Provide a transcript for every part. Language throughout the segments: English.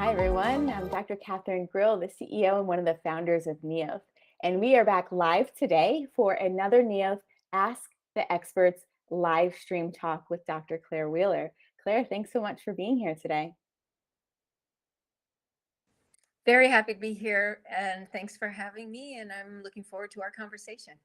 Hi, everyone. I'm Dr. Catherine Grill, the CEO and one of the founders of Neolth. And we are back live today for another Neolth Ask the Experts live stream talk with Dr. Claire Wheeler. Claire, thanks so much for being here today. Very happy to be here, and thanks for having me, and I'm looking forward to our conversation.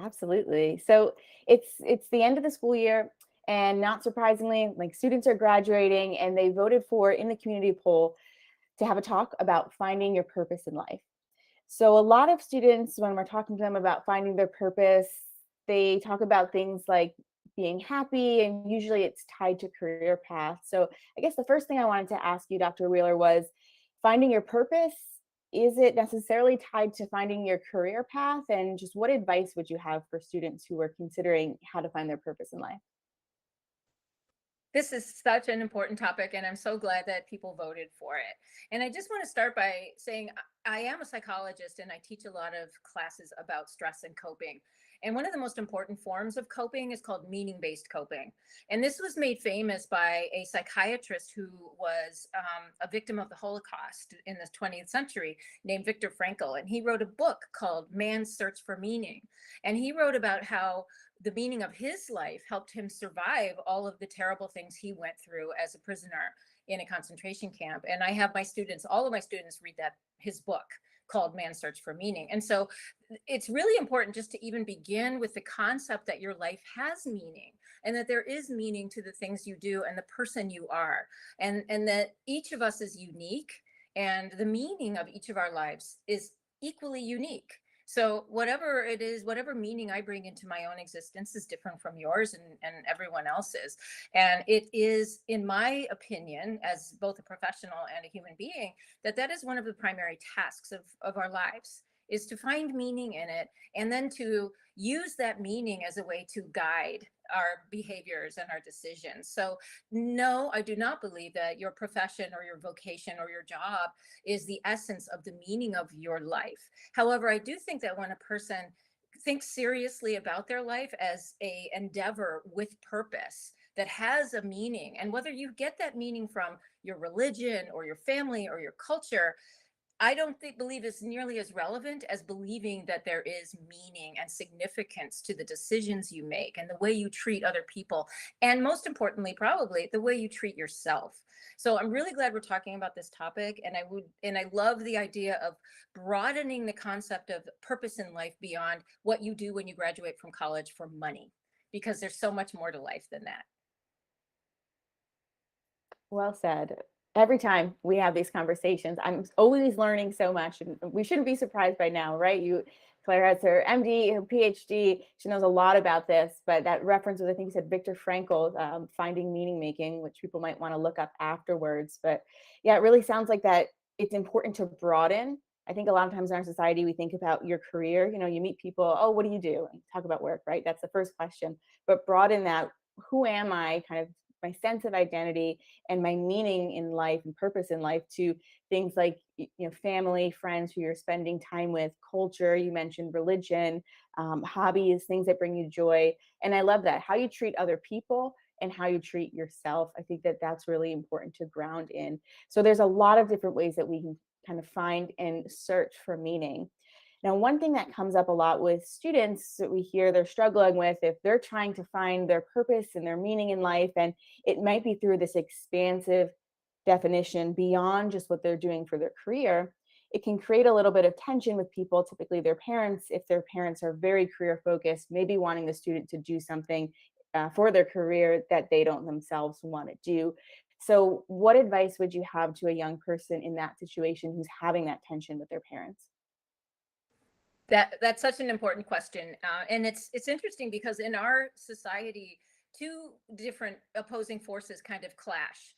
Absolutely. So it's the end of the school year, and not surprisingly, like students are graduating and they voted for in the community poll to have a talk about finding your purpose in life. So a lot of students, when we're talking to them about finding their purpose, they talk about things like being happy, and usually it's tied to career path. So I guess the first thing I wanted to ask you, Dr. Wheeler, was finding your purpose. Is it necessarily tied to finding your career path? And just what advice would you have for students who are considering how to find their purpose in life? This is such an important topic, and I'm so glad that people voted for it. And I just want to start by saying I am a psychologist and I teach a lot of classes about stress and coping. And one of the most important forms of coping is called meaning-based coping. And this was made famous by a psychiatrist who was a victim of the Holocaust in the 20th century named Viktor Frankl. And he wrote a book called Man's Search for Meaning. And he wrote about how the meaning of his life helped him survive all of the terrible things he went through as a prisoner in a concentration camp. And I have my students, all of my students read his book called Man's Search for Meaning. And so it's really important just to even begin with the concept that your life has meaning, and that there is meaning to the things you do and the person you are, and that each of us is unique, and the meaning of each of our lives is equally unique. So whatever it is, whatever meaning I bring into my own existence is different from yours and everyone else's. And it is, in my opinion, as both a professional and a human being, that is one of the primary tasks of our lives, is to find meaning in it, and then to use that meaning as a way to guide our behaviors and our decisions. So no, I do not believe that your profession or your vocation or your job is the essence of the meaning of your life. However, I do think that when a person thinks seriously about their life as a endeavor with purpose that has a meaning, and whether you get that meaning from your religion or your family or your culture, I don't believe is nearly as relevant as believing that there is meaning and significance to the decisions you make and the way you treat other people. And most importantly, probably the way you treat yourself. So I'm really glad we're talking about this topic. And I love the idea of broadening the concept of purpose in life beyond what you do when you graduate from college for money, because there's so much more to life than that. Well said. Every time we have these conversations, I'm always learning so much, and we shouldn't be surprised by now, right? Claire has her MD, her PhD. She knows a lot about this, but that reference was, I think you said, Viktor Frankl, Finding Meaning Making, which people might want to look up afterwards. But yeah, it really sounds like that it's important to broaden. I think a lot of times in our society, we think about your career. You meet people, oh, what do you do? And talk about work, right? That's the first question. But broaden that, who am I, kind of my sense of identity and my meaning in life and purpose in life, to things like family, friends who you're spending time with, culture, you mentioned religion, hobbies, things that bring you joy. And I love that, how you treat other people and how you treat yourself. I think that that's really important to ground in. So there's a lot of different ways that we can kind of find and search for meaning. Now, one thing that comes up a lot with students that we hear they're struggling with, if they're trying to find their purpose and their meaning in life, and it might be through this expansive definition beyond just what they're doing for their career, it can create a little bit of tension with people, typically their parents, if their parents are very career focused, maybe wanting the student to do something for their career that they don't themselves want to do. So what advice would you have to a young person in that situation who's having that tension with their parents? That's such an important question, and it's interesting because in our society, two different opposing forces kind of clash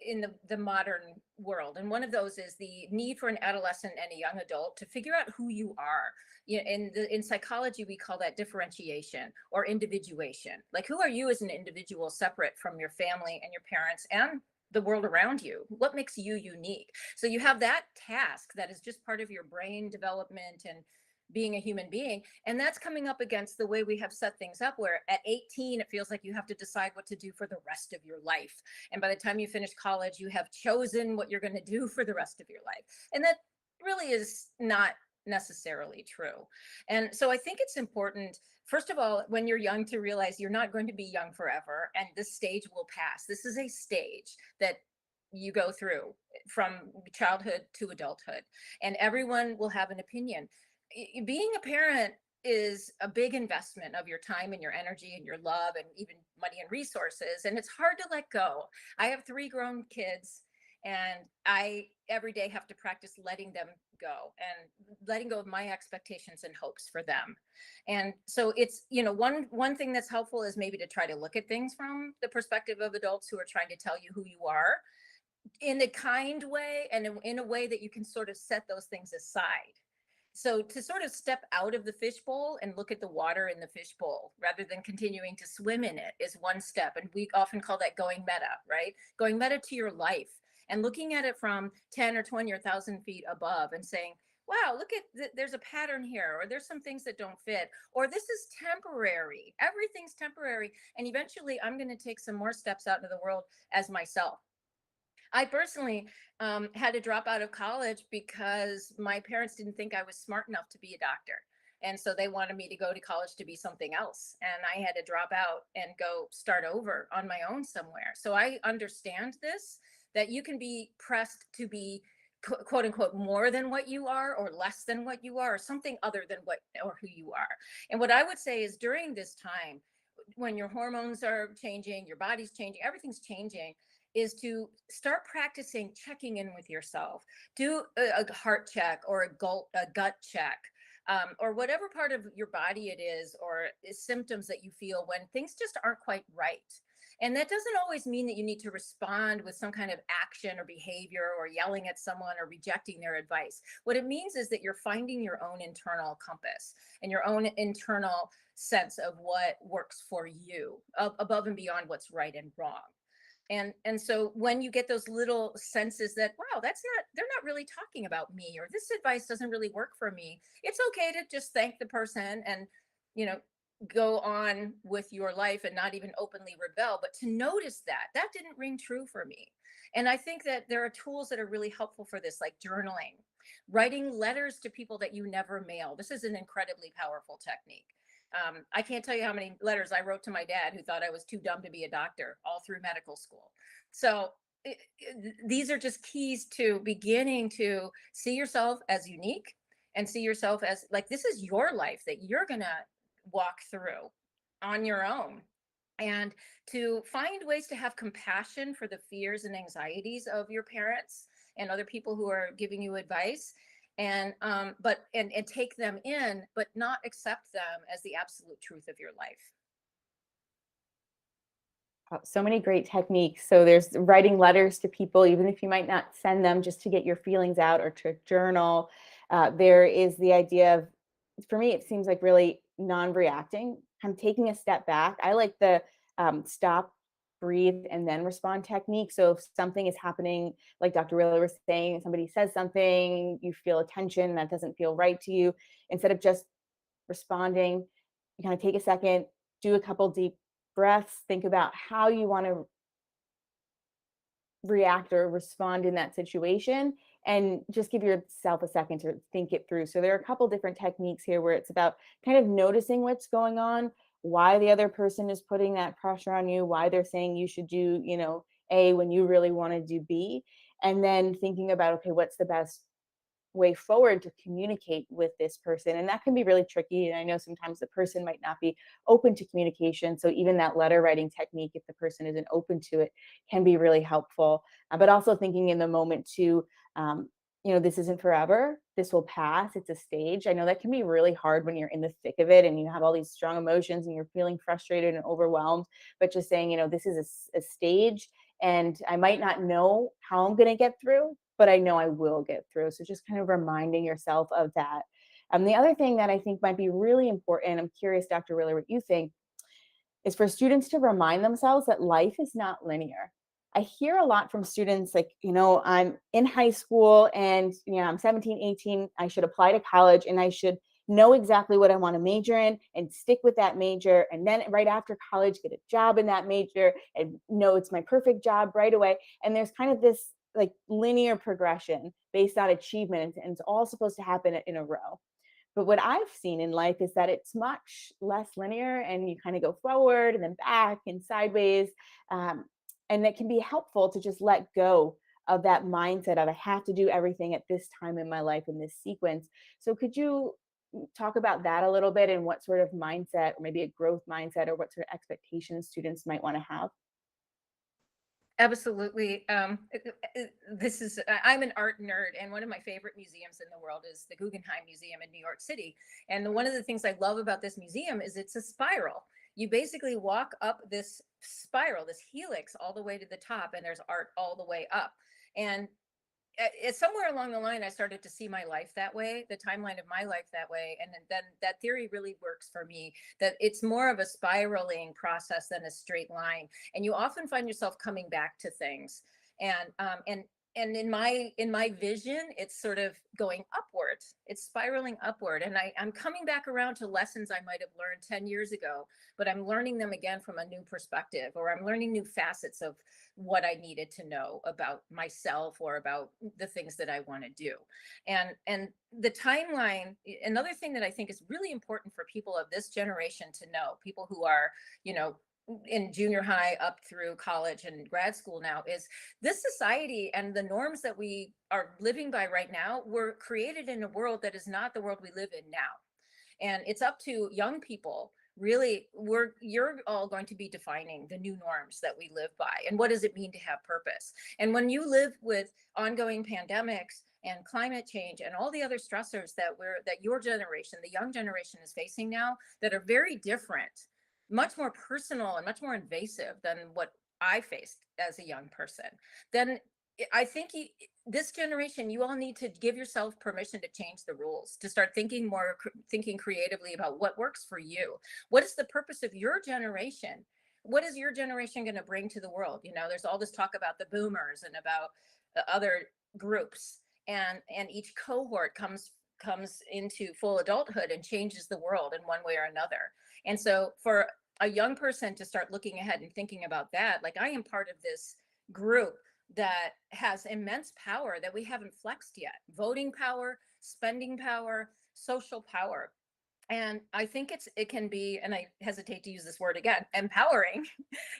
in the modern world, and one of those is the need for an adolescent and a young adult to figure out who you are. In psychology, we call that differentiation or individuation. Like, who are you as an individual, separate from your family and your parents and the world around you? What makes you unique? So you have that task that is just part of your brain development and being a human being. And that's coming up against the way we have set things up, where at 18, it feels like you have to decide what to do for the rest of your life. And by the time you finish college, you have chosen what you're going to do for the rest of your life. And that really is not necessarily true. And so I think it's important, first of all, when you're young, to realize you're not going to be young forever, and this stage will pass. This is a stage that you go through from childhood to adulthood, and everyone will have an opinion. Being a parent is a big investment of your time and your energy and your love and even money and resources, and it's hard to let go. I have 3 grown kids, and I every day have to practice letting them go and letting go of my expectations and hopes for them. And so it's, one thing that's helpful is maybe to try to look at things from the perspective of adults who are trying to tell you who you are, in a kind way, and in a way that you can sort of set those things aside. So to sort of step out of the fishbowl and look at the water in the fishbowl rather than continuing to swim in it is one step. And we often call that going meta, right? Going meta to your life and looking at it from 10 or 20 or 1,000 feet above and saying, wow, look at there's a pattern here, or there's some things that don't fit, or this is temporary. Everything's temporary. And eventually I'm going to take some more steps out into the world as myself. I personally had to drop out of college because my parents didn't think I was smart enough to be a doctor. And so they wanted me to go to college to be something else. And I had to drop out and go start over on my own somewhere. So I understand this, that you can be pressed to be quote unquote more than what you are, or less than what you are, or something other than what or who you are. And what I would say is, during this time when your hormones are changing, your body's changing, everything's changing, is to start practicing checking in with yourself. Do a heart check or a gut check, or whatever part of your body it is, or symptoms that you feel when things just aren't quite right. And that doesn't always mean that you need to respond with some kind of action or behavior, or yelling at someone or rejecting their advice. What it means is that you're finding your own internal compass and your own internal sense of what works for you, above and beyond what's right and wrong. And so when you get those little senses that, wow, they're not really talking about me, or this advice doesn't really work for me, it's okay to just thank the person and, you know, go on with your life and not even openly rebel, but to notice that didn't ring true for me. And I think that there are tools that are really helpful for this, like journaling, writing letters to people that you never mail. This is an incredibly powerful technique. I can't tell you how many letters I wrote to my dad, who thought I was too dumb to be a doctor, all through medical school. So these are just keys to beginning to see yourself as unique, and see yourself as, like, this is your life that you're going to walk through on your own. And to find ways to have compassion for the fears and anxieties of your parents and other people who are giving you advice, and take them in, but not accept them as the absolute truth of your life. So many great techniques. So there's writing letters to people, even if you might not send them, just to get your feelings out, or to journal. There is the idea of, for me, it seems like really non-reacting, kind of taking a step back. I like the stop, breathe, and then respond technique. So if something is happening, like Dr. Wheeler was saying, somebody says something, you feel a tension that doesn't feel right to you, instead of just responding, you kind of take a second, do a couple deep breaths, think about how you want to react or respond in that situation, and just give yourself a second to think it through. So there are a couple different techniques here where it's about kind of noticing what's going on, why the other person is putting that pressure on you, why they're saying you should do, A, when you really want to do B, and then thinking about, okay, what's the best way forward to communicate with this person. And that can be really tricky. And I know sometimes the person might not be open to communication. So even that letter writing technique, if the person isn't open to it, can be really helpful. But also thinking in the moment too, this isn't forever. This will pass. It's a stage. I know that can be really hard when you're in the thick of it and you have all these strong emotions and you're feeling frustrated and overwhelmed, but just saying, this is a stage, and I might not know how I'm going to get through, but I know I will get through. So just kind of reminding yourself of that. The other thing that I think might be really important, I'm curious, Dr. Wheeler, what you think, is for students to remind themselves that life is not linear. I hear a lot from students like, I'm in high school and, I'm 17, 18, I should apply to college and I should, know exactly what I want to major in and stick with that major. And then right after college, get a job in that major and know it's my perfect job right away. And there's kind of this like linear progression based on achievement, and it's all supposed to happen in a row. But what I've seen in life is that it's much less linear, and you kind of go forward and then back and sideways. Um, and it can be helpful to just let go of that mindset of I have to do everything at this time in my life in this sequence. So could you talk about that a little bit, and what sort of mindset, or maybe a growth mindset, or what sort of expectations students might want to have? Absolutely. This is, I'm an art nerd, and one of my favorite museums in the world is the Guggenheim Museum in New York City. And one of the things I love about this museum is it's a spiral. You basically walk up this spiral, this helix, all the way to the top, and there's art all the way up. And it's somewhere along the line I started to see my life that way, the timeline of my life that way, and then that theory really works for me, that it's more of a spiraling process than a straight line, and you often find yourself coming back to things. And in my vision, it's sort of going upward, it's spiraling upward, and I'm coming back around to lessons I might have learned 10 years ago, but I'm learning them again from a new perspective, or I'm learning new facets of what I needed to know about myself or about the things that I want to do. And the timeline, another thing that I think is really important for people of this generation to know, people who are, you know, in junior high up through college and grad school now, is this society and the norms that we are living by right now were created in a world that is not the world we live in now. And it's up to young people, really, you're all going to be defining the new norms that we live by, and what does it mean to have purpose. And when you live with ongoing pandemics and climate change and all the other stressors that your generation, the young generation, is facing now, that are very different, much more personal and much more invasive than what I faced as a young person, then I think this generation, you all need to give yourself permission to change the rules, to start thinking creatively about what works for you. What is the purpose of your generation? What is your generation going to bring to the world? You know, there's all this talk about the boomers and about other groups, and each cohort comes into full adulthood and changes the world in one way or another. And so for a young person to start looking ahead and thinking about that, like, I am part of this group that has immense power that we haven't flexed yet: voting power, spending power, social power. And I think it can be, and I hesitate to use this word again, empowering,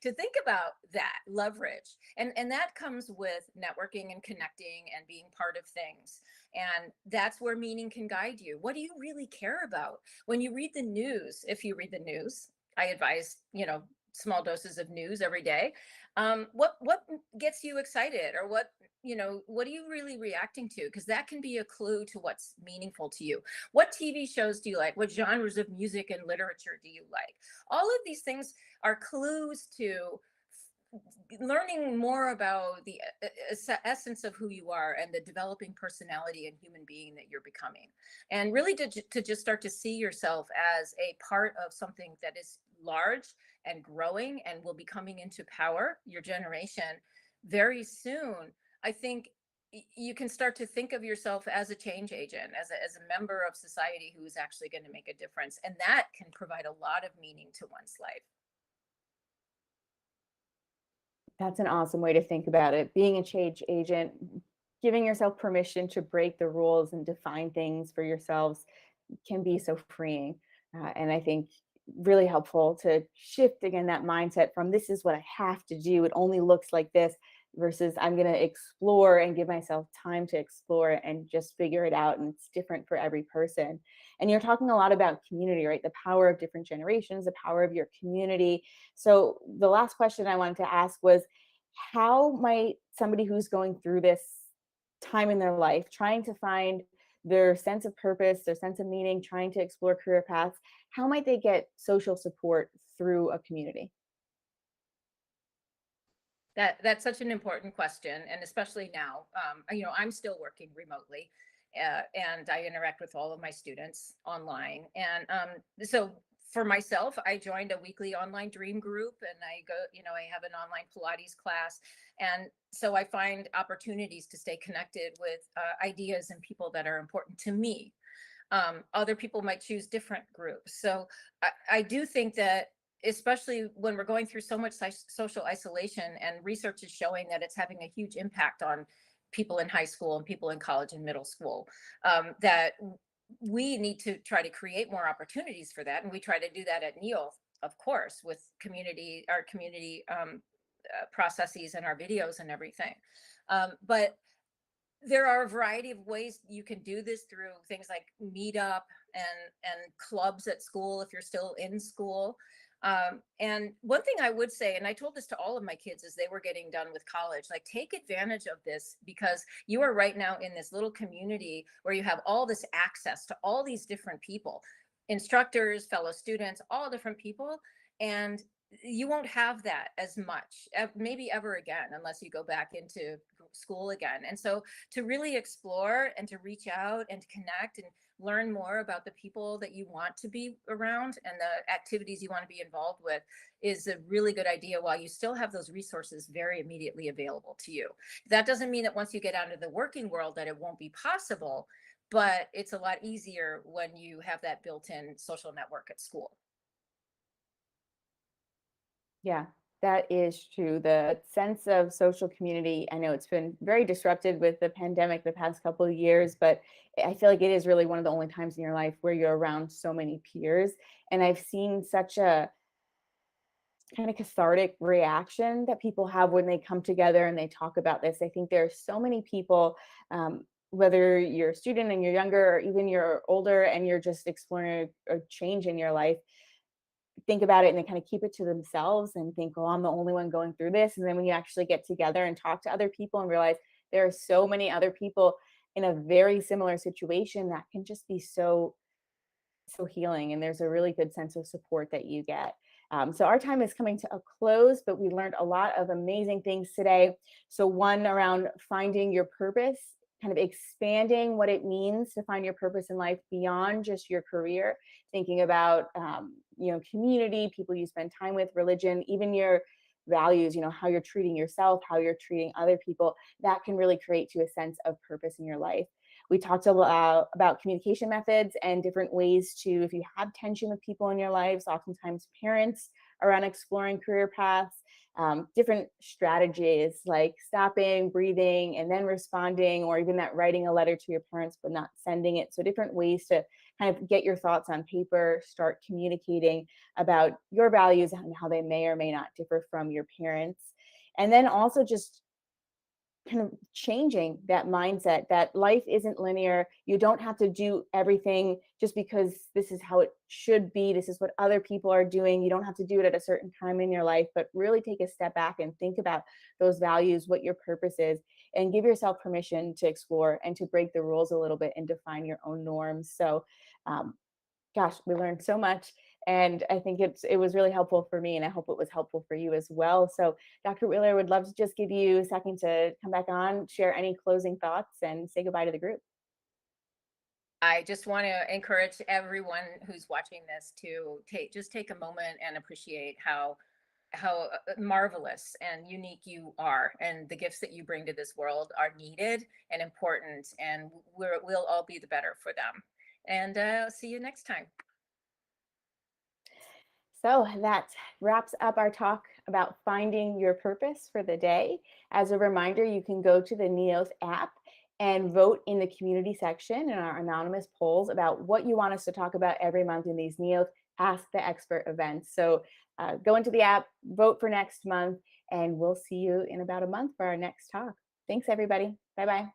to think about that leverage. And that comes with networking and connecting and being part of things. And that's where meaning can guide you. What do you really care about? When you read the news, if you read the news, I advise, small doses of news every day. What gets you excited, or what are you really reacting to? Because that can be a clue to what's meaningful to you. What TV shows do you like? What genres of music and literature do you like? All of these things are clues to learning more about the essence of who you are and the developing personality and human being that you're becoming. And really to just start to see yourself as a part of something that is large and growing and will be coming into power, your generation, very soon. I think you can start to think of yourself as a change agent, as a member of society who is actually going to make a difference. And that can provide a lot of meaning to one's life. That's an awesome way to think about it. Being a change agent, giving yourself permission to break the rules and define things for yourselves can be so freeing. And I think really helpful to shift again that mindset from this is what I have to do, it only looks like this, versus I'm going to explore and give myself time to explore and just figure it out. And it's different for every person. And you're talking a lot about community, right? The power of different generations, the power of your community. So the last question I wanted to ask was, how might somebody who's going through this time in their life, trying to find their sense of purpose, their sense of meaning, trying to explore career paths, how might they get social support through a community? That's such an important question, and especially now, I'm still working remotely, and I interact with all of my students online. And so for myself, I joined a weekly online dream group, and I have an online Pilates class, and so I find opportunities to stay connected with ideas and people that are important to me. Other people might choose different groups. So I do think that, especially when we're going through so much social isolation, and research is showing that it's having a huge impact on people in high school and people in college and middle school, that we need to try to create more opportunities for that. And we try to do that at Neolth, of course, with our community processes and our videos and everything. But there are a variety of ways you can do this, through things like meetup and clubs at school if you're still in school. And one thing I would say, and I told this to all of my kids as they were getting done with college, like, take advantage of this, because you are right now in this little community where you have all this access to all these different people, instructors, fellow students, all different people. And you won't have that as much, maybe ever again, unless you go back into school again. And so to really explore and to reach out and to connect and learn more about the people that you want to be around and the activities you want to be involved with is a really good idea, while you still have those resources very immediately available to you. That doesn't mean that once you get out into the working world that it won't be possible, but it's a lot easier when you have that built-in social network at school. Yeah, that is true. The sense of social community, I know it's been very disrupted with the pandemic the past couple of years, but I feel like it is really one of the only times in your life where you're around so many peers. And I've seen such a kind of cathartic reaction that people have when they come together and they talk about this. I think there are so many people, whether you're a student and you're younger, or even you're older and you're just exploring a change in your life, think about it and they kind of keep it to themselves and think, oh, I'm the only one going through this. And then when you actually get together and talk to other people and realize there are so many other people in a very similar situation, that can just be so healing, and there's a really good sense of support that you get. So our time is coming to a close, but we learned a lot of amazing things today. So one around finding your purpose, kind of expanding what it means to find your purpose in life beyond just your career, thinking about community, people you spend time with, religion, even your values, how you're treating yourself, how you're treating other people. That can really create you a sense of purpose in your life. We talked about communication methods and different ways to, if you have tension with people in your lives, oftentimes parents, around exploring career paths, different strategies like stopping, breathing, and then responding, or even that writing a letter to your parents but not sending it. So different ways to kind of get your thoughts on paper, start communicating about your values and how they may or may not differ from your parents. And then also just kind of changing that mindset that life isn't linear. You don't have to do everything just because this is how it should be. This is what other people are doing. You don't have to do it at a certain time in your life, but really take a step back and think about those values, what your purpose is, and give yourself permission to explore and to break the rules a little bit and define your own norms. So, gosh, we learned so much. And I think it was really helpful for me, and I hope it was helpful for you as well. So Dr. Wheeler, would love to just give you a second to come back on, share any closing thoughts, and say goodbye to the group. I just want to encourage everyone who's watching this to take a moment and appreciate how marvelous and unique you are, and the gifts that you bring to this world are needed and important, and we'll all be the better for them. And see you next time. So that wraps up our talk about finding your purpose for the day. As a reminder, you can go to the Neos app and vote in the community section in our anonymous polls about what you want us to talk about every month in these Neos Ask the Expert events. So go into the app, vote for next month, and we'll see you in about a month for our next talk. Thanks, everybody. Bye-bye.